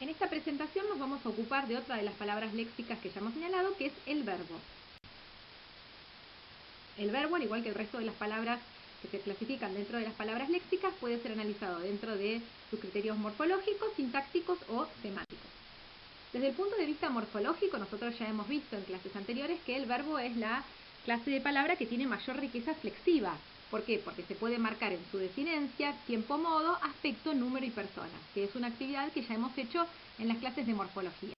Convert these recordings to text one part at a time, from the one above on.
En esta presentación nos vamos a ocupar de otra de las palabras léxicas que ya hemos señalado, que es el verbo. El verbo, al igual que el resto de las palabras que se clasifican dentro de las palabras léxicas, puede ser analizado dentro de sus criterios morfológicos, sintácticos o semánticos. Desde el punto de vista morfológico, nosotros ya hemos visto en clases anteriores que el verbo es la clase de palabra que tiene mayor riqueza flexiva. ¿Por qué? Porque se puede marcar en su desinencia, tiempo, modo, aspecto, número y persona, que es una actividad que ya hemos hecho en las clases de morfología.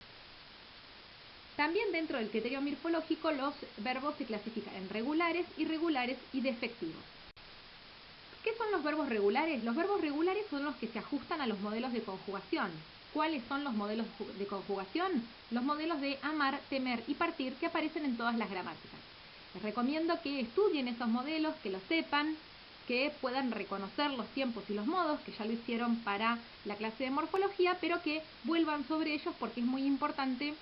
También dentro del criterio morfológico los verbos se clasifican en regulares, irregulares y defectivos. ¿Qué son los verbos regulares? Los verbos regulares son los que se ajustan a los modelos de conjugación. ¿Cuáles son los modelos de conjugación? Los modelos de amar, temer y partir que aparecen en todas las gramáticas. Les recomiendo que estudien esos modelos, que los sepan, que puedan reconocer los tiempos y los modos, que ya lo hicieron para la clase de morfología, pero que vuelvan sobre ellos porque es muy importante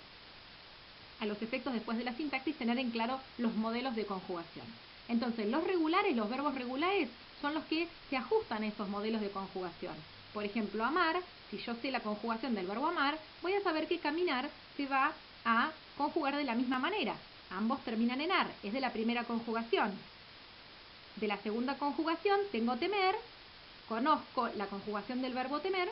a los efectos después de la sintaxis tener en claro los modelos de conjugación. Entonces, los regulares, los verbos regulares, son los que se ajustan a esos modelos de conjugación. Por ejemplo, amar, si yo sé la conjugación del verbo amar, voy a saber que caminar se va a conjugar de la misma manera. Ambos terminan en ar, es de la primera conjugación. De la segunda conjugación tengo temer, conozco la conjugación del verbo temer.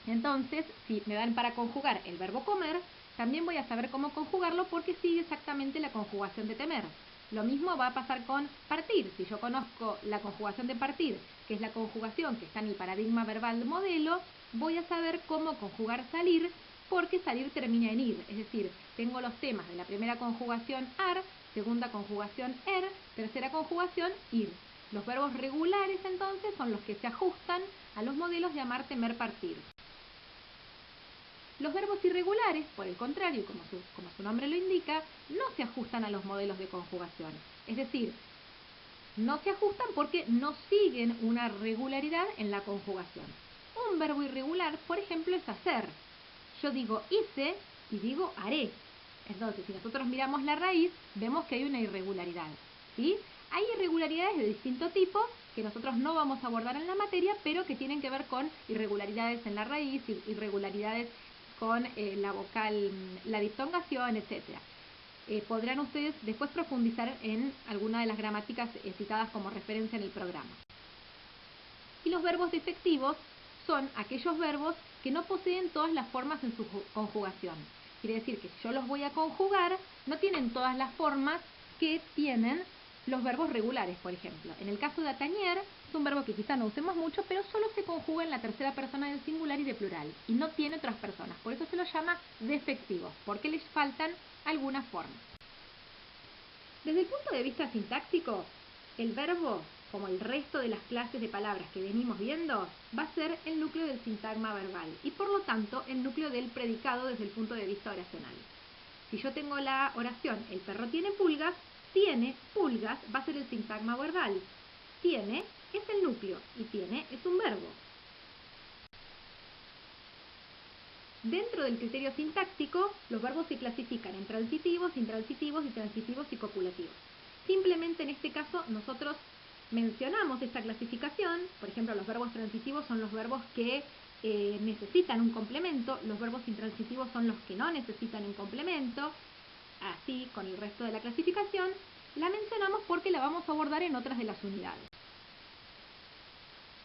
Entonces, si me dan para conjugar el verbo comer, también voy a saber cómo conjugarlo porque sigue exactamente la conjugación de temer. Lo mismo va a pasar con partir. Si yo conozco la conjugación de partir, que es la conjugación que está en el paradigma verbal modelo, voy a saber cómo conjugar salir porque salir termina en ir. Es decir, tengo los temas de la primera conjugación ar, segunda conjugación er, tercera conjugación ir. Los verbos regulares entonces son los que se ajustan a los modelos de amar, temer, partir. Los verbos irregulares, por el contrario, como su nombre lo indica, no se ajustan a los modelos de conjugación. Es decir, no se ajustan porque no siguen una regularidad en la conjugación. Un verbo irregular, por ejemplo, es hacer. Yo digo hice y digo haré. Entonces, si nosotros miramos la raíz, vemos que hay una irregularidad, ¿sí? Hay irregularidades de distinto tipo que nosotros no vamos a abordar en la materia, pero que tienen que ver con irregularidades en la raíz, irregularidades con la vocal, la diptongación, etc. Podrán ustedes después profundizar en alguna de las gramáticas citadas como referencia en el programa. Y los verbos defectivos son aquellos verbos que no poseen todas las formas en su conjugación. Quiere decir que si yo los voy a conjugar, no tienen todas las formas que tienen los verbos regulares, por ejemplo. En el caso de atañer, es un verbo que quizá no usemos mucho, pero solo se conjuga en la tercera persona del singular y de plural, y no tiene otras personas. Por eso se lo llama defectivo, porque les faltan algunas formas. Desde el punto de vista sintáctico, el verbo, como el resto de las clases de palabras que venimos viendo, va a ser el núcleo del sintagma verbal y por lo tanto el núcleo del predicado desde el punto de vista oracional. Si yo tengo la oración, el perro tiene pulgas va a ser el sintagma verbal. Tiene es el núcleo y tiene es un verbo. Dentro del criterio sintáctico, los verbos se clasifican en transitivos, intransitivos y transitivos y copulativos. Simplemente en este caso nosotros mencionamos esta clasificación. Por ejemplo, los verbos transitivos son los verbos que necesitan un complemento, los verbos intransitivos son los que no necesitan un complemento. Así, con el resto de la clasificación, la mencionamos porque la vamos a abordar en otras de las unidades.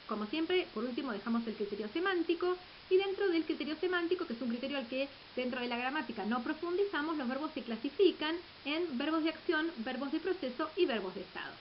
Como siempre, por último dejamos el criterio semántico y dentro del criterio semántico, que es un criterio al que dentro de la gramática no profundizamos, los verbos se clasifican en verbos de acción, verbos de proceso y verbos de estado.